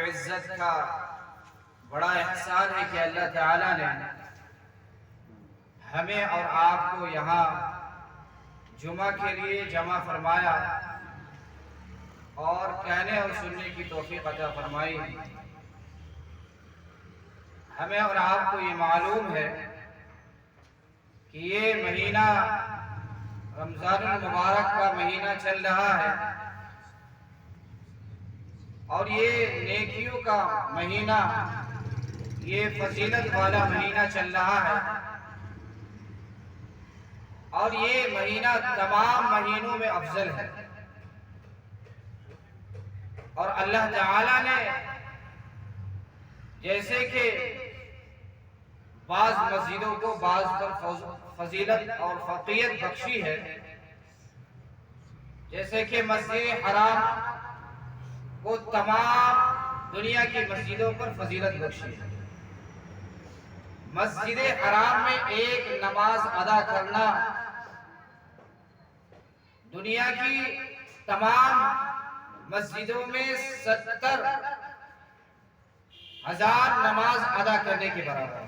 العزت کا بڑا احسان ہے کہ اللہ تعالیٰ نے ہمیں اور آپ کو یہاں جمعہ کے لیے جمع فرمایا اور کہنے اور سننے کی توفیق عطا فرمائی۔ ہمیں اور آپ کو یہ معلوم ہے کہ یہ مہینہ رمضان المبارک کا مہینہ چل رہا ہے اور یہ نیکیوں کا مہینہ، یہ فضیلت والا مہینہ چل رہا ہے، اور یہ مہینہ تمام مہینوں میں افضل ہے۔ اور اللہ تعالیٰ نے جیسے کہ بعض مسجدوں کو بعض پر فضیلت اور فقیت بخشی ہے، جیسے کہ مسجد حرام کو تمام دنیا کی مسجدوں پر فضیلت بخشی ہے۔ مسجد حرام میں ایک نماز ادا کرنا دنیا کی تمام مسجدوں میں 70,000 نماز ادا کرنے کے برابر ہے۔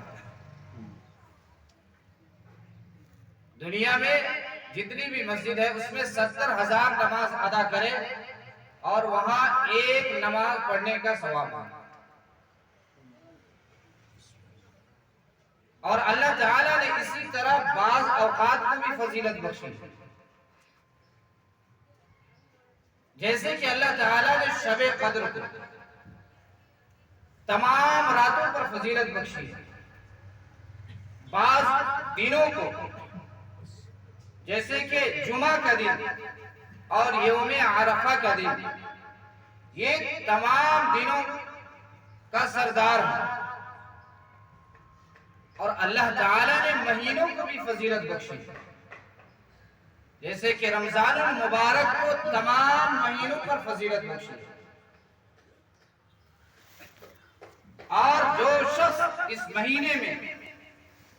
دنیا میں جتنی بھی مسجد ہے اس میں 70,000 نماز ادا کرے اور وہاں ایک نماز پڑھنے کا ثواب ہے۔ اور اللہ تعالیٰ نے اسی طرح بعض اوقات کو بھی فضیلت بخشی، جیسے کہ اللہ تعالیٰ نے شب قدر کو تمام راتوں پر فضیلت بخشی، بعض دنوں کو جیسے کہ جمعہ کا دن اور یوم عرفہ کا دن، یہ تمام دنوں کا سردار ہے۔ اور اللہ تعالیٰ نے مہینوں کو بھی فضیلت بخشی، جیسے کہ رمضان المبارک کو تمام مہینوں پر فضیلت بخشی۔ اور جو شخص اس مہینے میں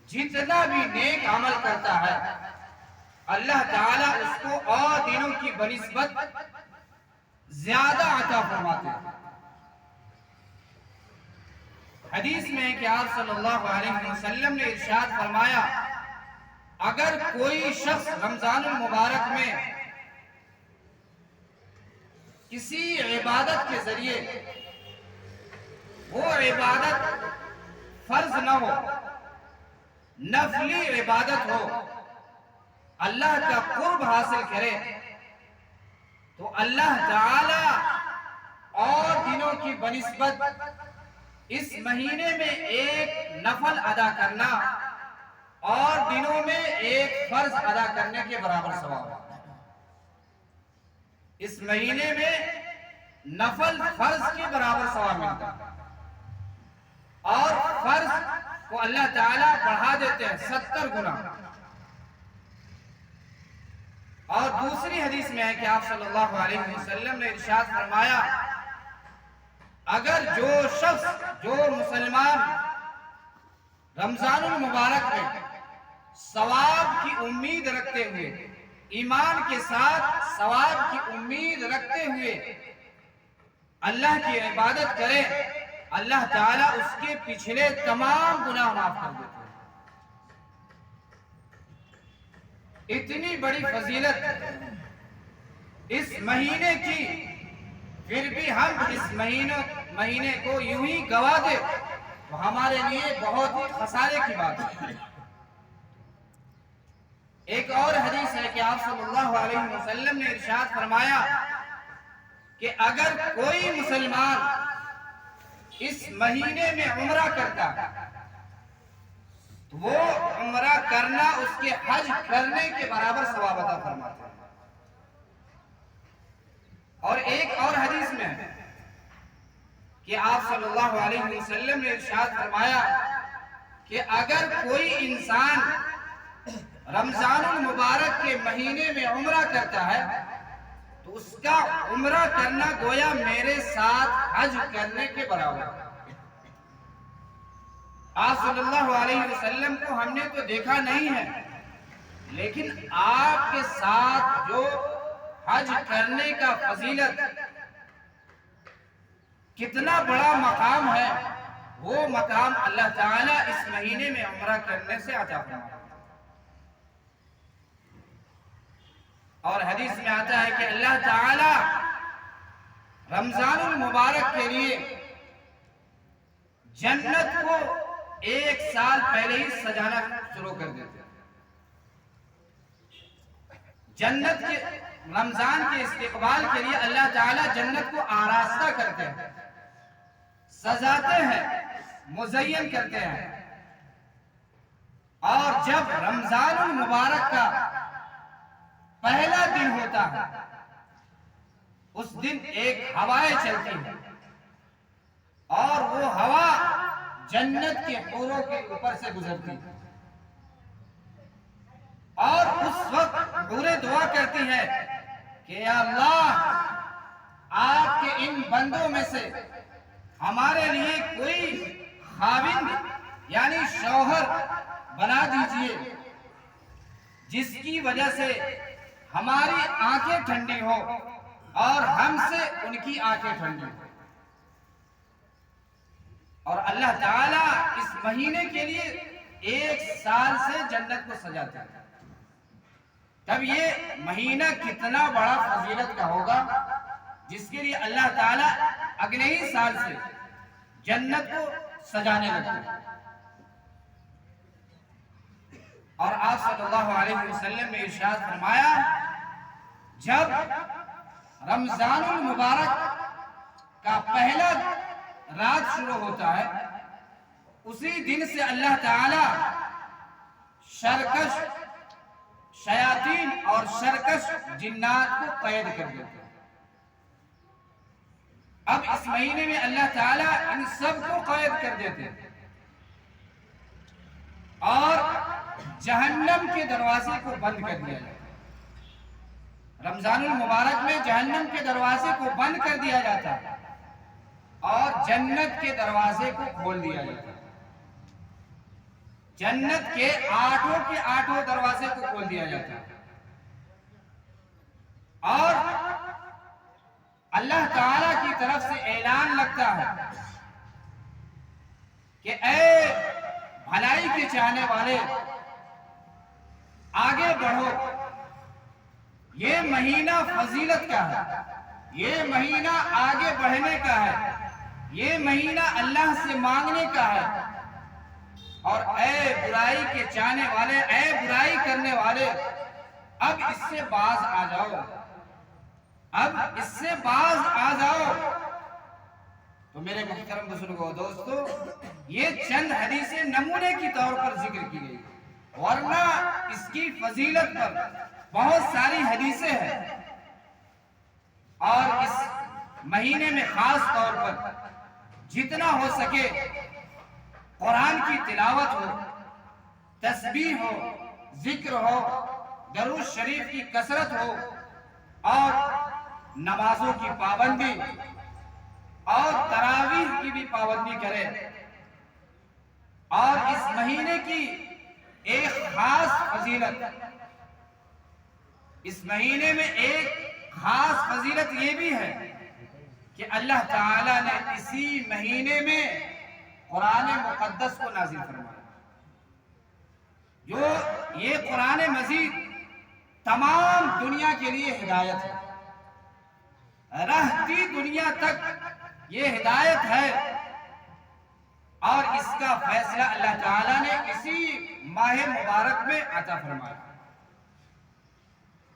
جتنا بھی نیک عمل کرتا ہے، اللہ تعالیٰ اس کو اور دنوں کی بنسبت زیادہ عطا فرماتے ہیں۔ حدیث میں ہے کہ آپ صلی اللہ علیہ وسلم نے ارشاد فرمایا، اگر کوئی شخص رمضان المبارک میں کسی عبادت کے ذریعے، وہ عبادت فرض نہ ہو، نفلی عبادت ہو، اللہ کا قرب حاصل کرے، تو اللہ تعالی اور دنوں کی بنسبت اس مہینے میں ایک نفل ادا کرنا اور دنوں میں ایک فرض ادا کرنے کے برابر ثواب ہے۔ اس مہینے میں نفل فرض کے برابر ثواب ملتا ہے، اور فرض کو اللہ تعالیٰ بڑھا دیتے ہیں 70 گنا۔ اور دوسری حدیث میں ہے کہ آپ صلی اللہ علیہ وسلم نے ارشاد فرمایا، اگر جو شخص، جو مسلمان رمضان المبارک میں ثواب کی امید رکھتے ہوئے، ایمان کے ساتھ ثواب کی امید رکھتے ہوئے اللہ کی عبادت کرے، اللہ تعالیٰ اس کے پچھلے تمام گناہ معاف کر دیتے ہیں۔ اتنی بڑی فضیلت اس مہینے کی، پھر بھی ہم اس مہینے کو یوں ہی گوا دے تو ہمارے لیے بہت ہی خسارے کی بات ہے۔ ایک اور حدیث ہے کہ آپ صلی اللہ علیہ وسلم نے ارشاد فرمایا کہ اگر کوئی مسلمان اس مہینے میں عمرہ کرتا تو وہ عمرہ کرنا اس کے حج کرنے کے برابر ثواب عطا فرماتا ہے۔ اور ایک اور حدیث میں ہے کہ آپ صلی اللہ علیہ وسلم نے ارشاد فرمایا کہ اگر کوئی انسان رمضان المبارک کے مہینے میں عمرہ کرتا ہے تو اس کا عمرہ کرنا گویا میرے ساتھ حج کرنے کے برابر ہے۔ آپ صلی اللہ علیہ وسلم کو ہم نے تو دیکھا نہیں ہے، لیکن آپ کے ساتھ جو حج کرنے کا فضیلت کتنا بڑا مقام ہے، وہ مقام اللہ تعالیٰ اس مہینے میں عمرہ کرنے سے عطا فرمایا۔ اور حدیث میں آتا ہے کہ اللہ تعالیٰ رمضان المبارک کے لیے جنت کو 1 سال پہلے ہی سجانا شروع کر دیتے ہیں۔ جنت کے رمضان کے استقبال کے لیے اللہ تعالیٰ جنت کو آراستہ کرتے ہیں، سجاتے ہیں، مزین کرتے ہیں۔ اور جب رمضان المبارک کا پہلا دن ہوتا ہے، اس دن ایک ہوائیں چلتی ہیں، اور وہ ہوا جنت کے حوروں کے اوپر سے گزرتی ہے، اور اس وقت حوریں دعا کرتی ہیں کہ یا اللہ، آپ کے ان بندوں میں سے ہمارے لیے کوئی خاوند یعنی شوہر بنا دیجئے، جس کی وجہ سے ہماری آنکھیں ٹھنڈی ہو اور ہم سے ان کی آنکھیں ٹھنڈی ہو۔ اور اللہ تعالیٰ اس مہینے کے لیے 1 سال سے جنت کو سجاتے ہیں۔ تب یہ مہینہ کتنا بڑا فضیلت کا ہوگا، جس کے لیے اللہ تعالیٰ اگلے ہی سال سے جنت کو سجانے لگتے ہیں۔ اور آپ صلی اللہ علیہ وسلم نے ارشاد فرمایا، جب رمضان المبارک کا پہلا رات شروع ہوتا ہے، اسی دن سے اللہ تعالی شرکش شیاطین اور شرکش جنات کو قید کر دیتے ہیں۔ اب اس مہینے میں اللہ تعالیٰ ان سب کو قید کر دیتے ہیں، اور جہنم کے دروازے کو بند کر دیا جاتا ہے۔ رمضان المبارک میں جہنم کے دروازے کو بند کر دیا جاتا ہے، اور جنت کے دروازے کو کھول دیا جاتا ہے۔ جنت کے 8 دروازے کو کھول دیا جاتا ہے، اور اللہ تعالیٰ کی طرف سے اعلان لگتا ہے کہ اے بھلائی کے چاہنے والے، آگے بڑھو، یہ مہینہ فضیلت کا ہے، یہ مہینہ آگے بڑھنے کا ہے، یہ مہینہ اللہ سے مانگنے کا ہے، اور اے برائی کے چاہنے والے، اے برائی کرنے والے، اب اس سے باز آ جاؤ، اب اس سے باز آ جاؤ۔ تو میرے محترم بزرگوں، دوستو، یہ چند حدیثیں نمونے کی طور پر ذکر کی گئی، ورنہ اس کی فضیلت پر بہت ساری حدیثیں ہیں۔ اور اس مہینے میں خاص طور پر جتنا ہو سکے قرآن کی تلاوت ہو، تسبیح ہو، ذکر ہو، درود شریف کی کثرت ہو، اور نمازوں کی پابندی اور تراویح کی بھی پابندی کرے۔ اور اس مہینے کی ایک خاص فضیلت، اس مہینے میں ایک خاص فضیلت یہ بھی ہے کہ اللہ تعالیٰ نے اسی مہینے میں قرآن مقدس کو نازل فرمایا، جو یہ قرآن مجید تمام دنیا کے لیے ہدایت ہے، رہتی دنیا تک یہ ہدایت ہے، اور اس کا فیصلہ اللہ تعالیٰ نے اسی ماہ مبارک میں عطا فرمایا۔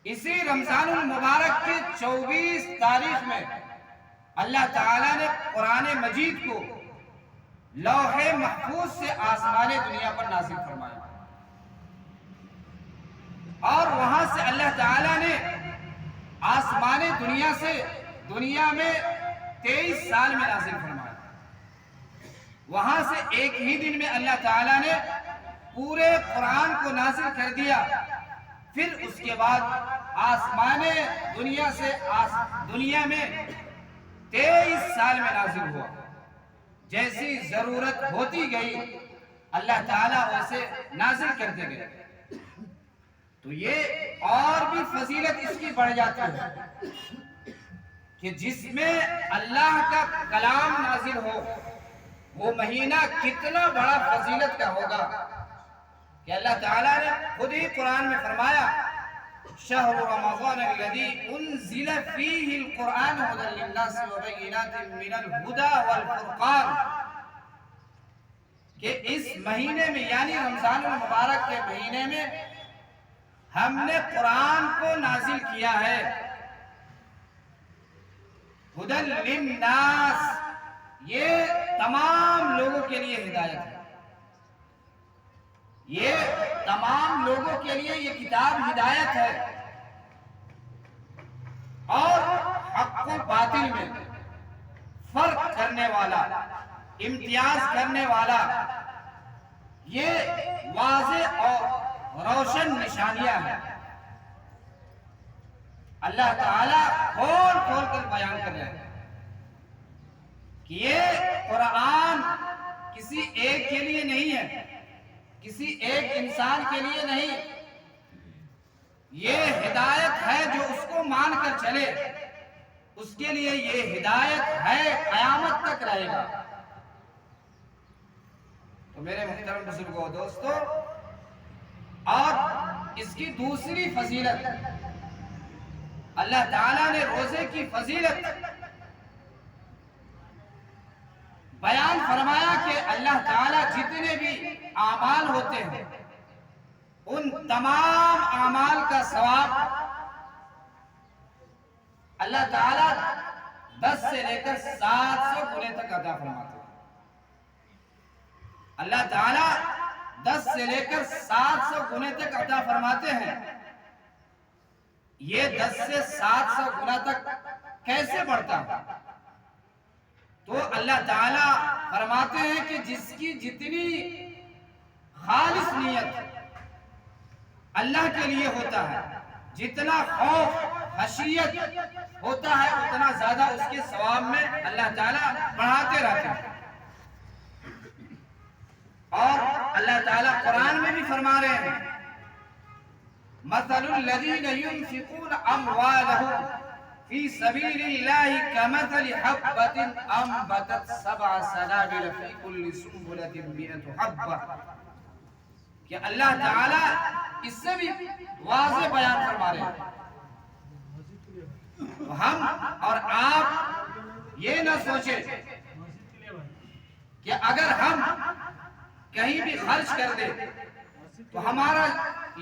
اسی رمضان المبارک کی 24 تاریخ میں اللہ تعالیٰ نے قرآن مجید کو لوح محفوظ سے آسمان دنیا پر نازل فرمایا، اور وہاں سے اللہ تعالیٰ نے آسمان دنیا سے دنیا میں 23 سال میں نازل فرمایا۔ وہاں سے ایک ہی دن میں اللہ تعالیٰ نے پورے قرآن کو نازل کر دیا، پھر اس کے بعد آسمان دنیا سے دنیا میں 23 سال میں نازل ہوا۔ جیسی ضرورت ہوتی گئی اللہ تعالیٰ ویسے نازل کرتے گئے، تو یہ اور بھی فضیلت اس کی بڑھ جاتی ہے۔ کہ جس میں اللہ کا کلام نازل ہو، وہ مہینہ کتنا بڑا فضیلت کا ہوگا کہ اللہ تعالیٰ نے خود ہی قرآن میں فرمایا شہر رمضان الذی انزل فیہ القرآن ھدی للناس وبینات من الہدی والفرقان، کہ اس مہینے میں یعنی رمضان المبارک کے مہینے میں ہم نے قرآن کو نازل کیا ہے، ھدی للناس، یہ تمام لوگوں کے لیے ہدایت ہے، یہ تمام لوگوں کے لیے یہ کتاب ہدایت ہے، اور حق و باطل میں فرق کرنے والا، امتیاز کرنے والا، یہ واضح اور روشن نشانیاں ہیں۔ اللہ تعالیٰ کھول کھول کر بیان کر رہے ہیں کہ یہ قرآن کسی ایک کے لیے نہیں ہے، کسی ایک انسان کے لیے نہیں، یہ ہدایت ہے جو اس کو مان کر چلے اس کے لیے یہ ہدایت ہے، قیامت تک رہے گا۔ تو میرے محترم بزرگوں دوستو، اور اس کی دوسری فضیلت، اللہ تعالیٰ نے روزے کی فضیلت بیان فرمایا کہ اللہ تعالیٰ جتنے بھی اعمال ہوتے ہیں ان تمام اعمال کا ثواب اللہ تعالیٰ 10 سے لے کر 700 گنے تک عطا فرماتے ہیں۔ اللہ تعالیٰ 10 سے لے کر 700 گنے تک عطا فرماتے ہیں۔ یہ 10 سے 700 گنا تک کیسے بڑھتا ہے؟ تو اللہ تعالیٰ فرماتے ہیں کہ جس کی جتنی خالص نیت اللہ کے لیے ہوتا ہے، جتنا خوف خشیت ہوتا ہے، اتنا زیادہ اس کے ثواب میں اللہ تعالیٰ بڑھاتے رہتے ہیں۔ اور اللہ تعالیٰ قرآن میں بھی فرما رہے ہیں مثل الذین ينفقون اموالهم فی سبیل اللہ کمثل حبۃ انبتت 7 سنابل فی کل سنبلۃ 100 حبۃ، کہ اللہ تعالیٰ اس سے بھی واضح بیان فرما رہے ہیں۔ ہم اور آپ یہ نہ سوچیں کہ اگر ہم کہیں بھی خرچ کر دیں تو ہمارا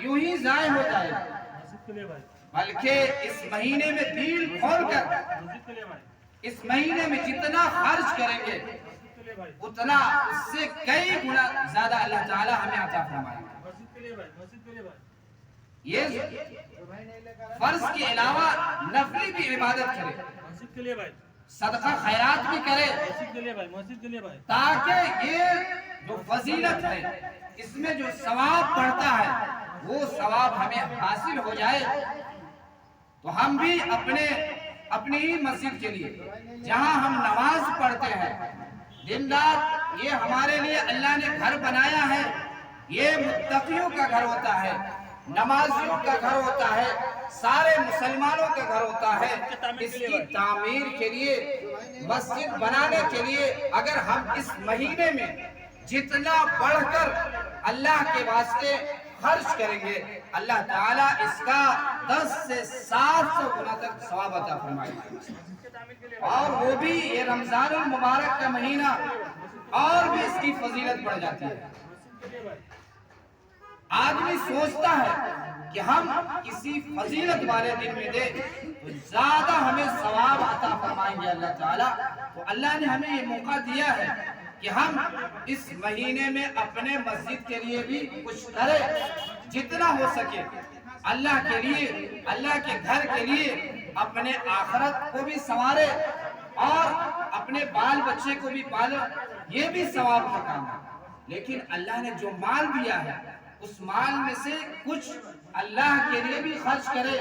یوں ہی ضائع ہو جائے، بلکہ اس مہینے میں دل کھول کر اس مہینے میں جتنا خرچ کریں گے اتنا اس سے کئی گنا زیادہ اللہ تعالیٰ ہمیں عطا فرمائے گا۔ یہ فرض کے علاوہ نفلی بھی عبادت کرے، صدقہ خیرات بھی کرے، تاکہ یہ جو فضیلت ہے، اس میں جو ثواب بڑھتا ہے، وہ ثواب ہمیں حاصل ہو جائے۔ تو ہم بھی اپنی ہی مسجد کے لیے جہاں ہم نماز پڑھتے ہیں دن رات، یہ ہمارے لیے اللہ نے گھر بنایا ہے، یہ متقیوں کا گھر ہوتا ہے، نمازیوں کا گھر ہوتا ہے، سارے مسلمانوں کا گھر ہوتا ہے۔ اس کی تعمیر کے لیے، مسجد بنانے کے لیے اگر ہم اس مہینے میں جتنا بڑھ کر اللہ کے واسطے خرچ کریں گے، اللہ تعالیٰ اس کا 10 سے 700 گنا تک ثواب عطا فرمائے گا۔ اور وہ بھی یہ رمضان المبارک کا مہینہ، اور بھی اس کی فضیلت بڑھ جاتی ہے۔ آدمی سوچتا ہے کہ ہم کسی فضیلت والے دن میں دیں تو زیادہ ہمیں ثواب عطا فرمائیں گے اللہ تعالیٰ۔ تو اللہ نے ہمیں یہ موقع دیا ہے کہ ہم اس مہینے میں اپنے مسجد کے لیے بھی کچھ کریں، جتنا ہو سکے اللہ کے لیے، اللہ کے گھر کے لیے، اپنے آخرت کو بھی سنوارے اور اپنے بال بچے کو بھی پالے، یہ بھی ثواب کا کام ہے۔ لیکن اللہ نے جو مال دیا ہے اس مال میں سے کچھ اللہ کے لیے بھی خرچ کرے۔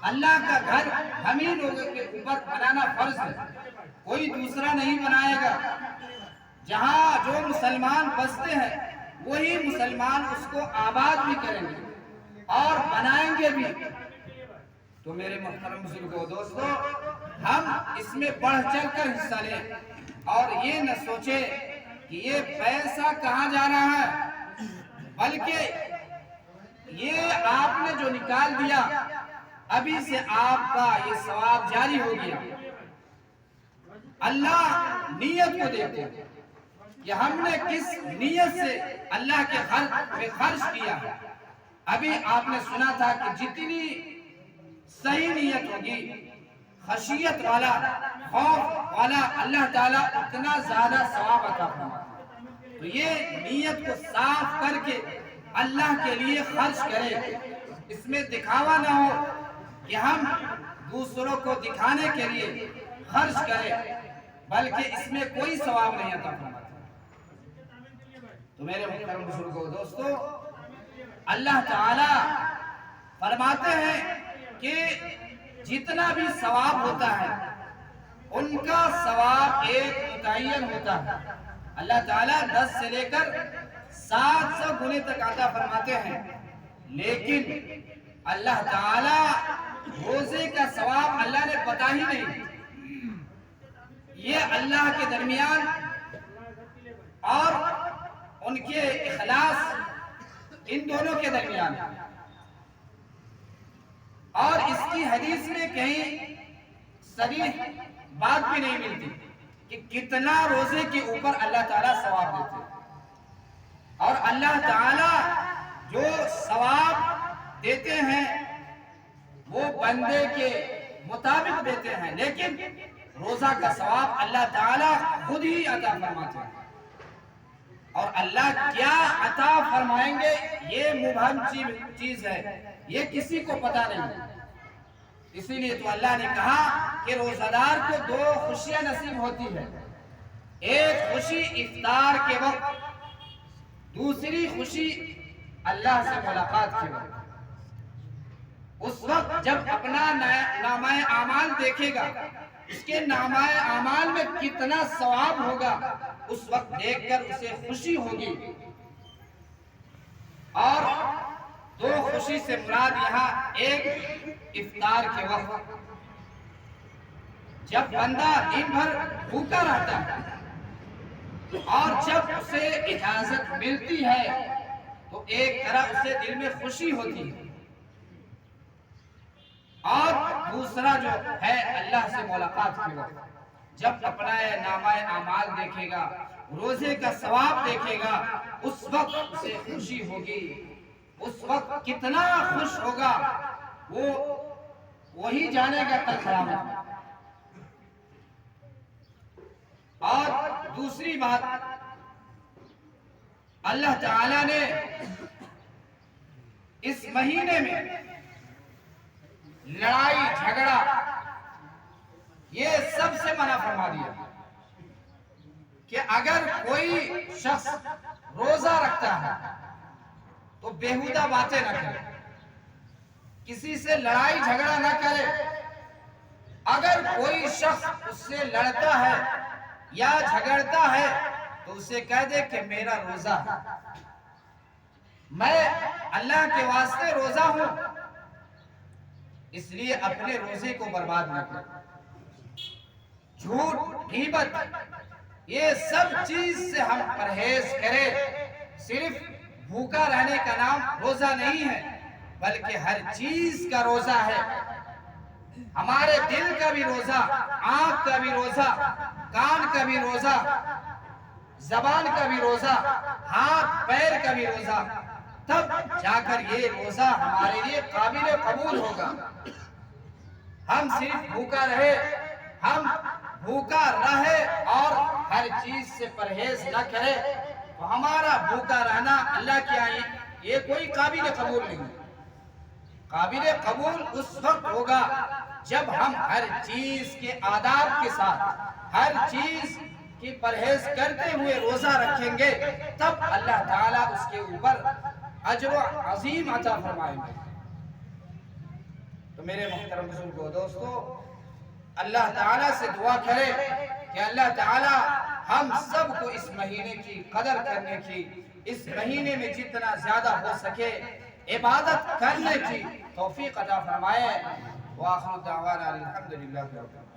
اللہ کا گھر ہم ہی لوگوں کے اوپر بنانا فرض ہے، کوئی دوسرا نہیں بنائے گا۔ جہاں جو مسلمان بستے ہیں وہی مسلمان اس کو آباد بھی کریں گے اور بنائیں گے بھی۔ تو میرے محترم بزرگوں دوستو، ہم اس میں بڑھ چڑھ کر حصہ لیں اور یہ نہ سوچے کہ یہ پیسہ کہاں جا رہا ہے، بلکہ یہ آپ نے جو نکال دیا ابھی سے آپ کا یہ ثواب جاری ہو گیا۔ اللہ نیت کو دیکھتے ہیں کہ ہم نے کس نیت سے اللہ کے پہ خرچ کیا۔ ابھی آپ نے سنا تھا کہ جتنی صحیح نیت ہوگی، خشیت والا، خوف والا، اللہ تعالیٰ اتنا زیادہ ثواب عطا فرماتا ہے۔ تو یہ نیت کو صاف کر کے اللہ کے لیے خرچ کرے، اس میں دکھاوا نہ ہو کہ ہم دوسروں کو دکھانے کے لیے خرچ کریں، بلکہ اس میں کوئی ثواب نہیں عطا فرماتا۔ تو میرے محترم بزرگوں دوستو، اللہ تعالیٰ فرماتے ہیں کہ جتنا بھی ثواب ہوتا ہے ان کا ثواب ایک متعین ہوتا ہے۔ اللہ تعالیٰ 10 سے لے کر 700 گنے تک عطا فرماتے ہیں، لیکن اللہ تعالیٰ روزے کا ثواب اللہ نے بتا ہی نہیں۔ یہ اللہ کے درمیان اور ان کے اخلاص، ان دونوں کے درمیان، اور اس کی حدیث میں کہیں صریح بات بھی نہیں ملتی کہ کتنا روزے کے اوپر اللہ تعالیٰ ثواب دیتے ہیں۔ اور اللہ تعالیٰ جو ثواب دیتے ہیں وہ بندے کے مطابق دیتے ہیں، لیکن روزہ کا ثواب اللہ تعالیٰ خود ہی عطا فرماتے ہیں۔ اور اللہ کیا عطا فرمائیں گے یہ مبہم چیز ہے، یہ کسی کو پتا نہیں۔ اسی لیے تو اللہ نے کہا کہ روزہ دار کو 2 خوشیاں نصیب ہوتی ہیں، ایک خوشی افطار کے وقت، دوسری خوشی اللہ سے ملاقات کے وقت۔ اس وقت جب اپنا نامہ اعمال دیکھے گا، اس کے نامہ اعمال میں کتنا ثواب ہوگا، اس وقت دیکھ کر اسے خوشی ہوگی۔ اور 2 خوشی سے مراد یہاں ایک افطار کے وقت، جب بندہ دن بھر بھوکا رہتا ہے اور جب اسے اجازت ملتی ہے تو ایک طرح اسے دل میں خوشی ہوتی ہے، اور دوسرا جو ہے اللہ سے ملاقات کے وقت، جب اپنا نامہ اعمال دیکھے گا، روزے کا ثواب دیکھے گا، اس وقت اسے خوشی ہوگی۔ اس وقت کتنا خوش ہوگا وہ وہی جانے گا کل قیامت۔ اور دوسری بات، اللہ تعالیٰ نے اس مہینے میں لڑائی جھگڑا یہ سب سے منع فرما دیا کہ اگر کوئی شخص روزہ رکھتا ہے تو بیہودہ باتیں نہ کرے، کسی سے لڑائی جھگڑا نہ کرے۔ اگر کوئی شخص اس سے لڑتا ہے یا جھگڑتا ہے تو اسے کہہ دے کہ میرا روزہ ہے، میں اللہ کے واسطے روزہ ہوں، اس لیے اپنے روزے کو برباد نہ کرے۔ جھوٹ، غیبت، یہ سب چیز سے ہم پرہیز کریں۔ صرف بھوکا رہنے کا نام روزہ نہیں ہے، بلکہ ہر چیز کا روزہ ہے۔ ہمارے دل کا بھی روزہ، آنکھ کا بھی روزہ، کان کا بھی روزہ، زبان کا بھی روزہ، ہاتھ پیر کا بھی روزہ، تب جا کر یہ روزہ ہمارے لیے قابل قبول ہوگا۔ ہم صرف بھوکا رہے، ہم بھوکا رہے اور ہر چیز سے پرہیز نہ کرے تو ہمارا بھوکا رہنا اللہ کے آئے یہ کوئی قابل قبول نہیں۔ قابل قبول اس وقت ہوگا جب ہم ہر چیز کے آداب کے ساتھ، ہر چیز کی پرہیز کرتے ہوئے روزہ رکھیں گے، تب اللہ تعالیٰ اس کے اوپر اجر عظیم عطا فرمائیں گے۔ تو میرے محترم بزرگوں دوستو، اللہ تعالیٰ سے دعا کرے کہ اللہ تعالیٰ ہم سب کو اس مہینے کی قدر کرنے کی، اس مہینے میں جتنا زیادہ ہو سکے عبادت کرنے کی توفیق عطا فرمائے۔ وآخر دعوانا الحمدللہ رب العالمین۔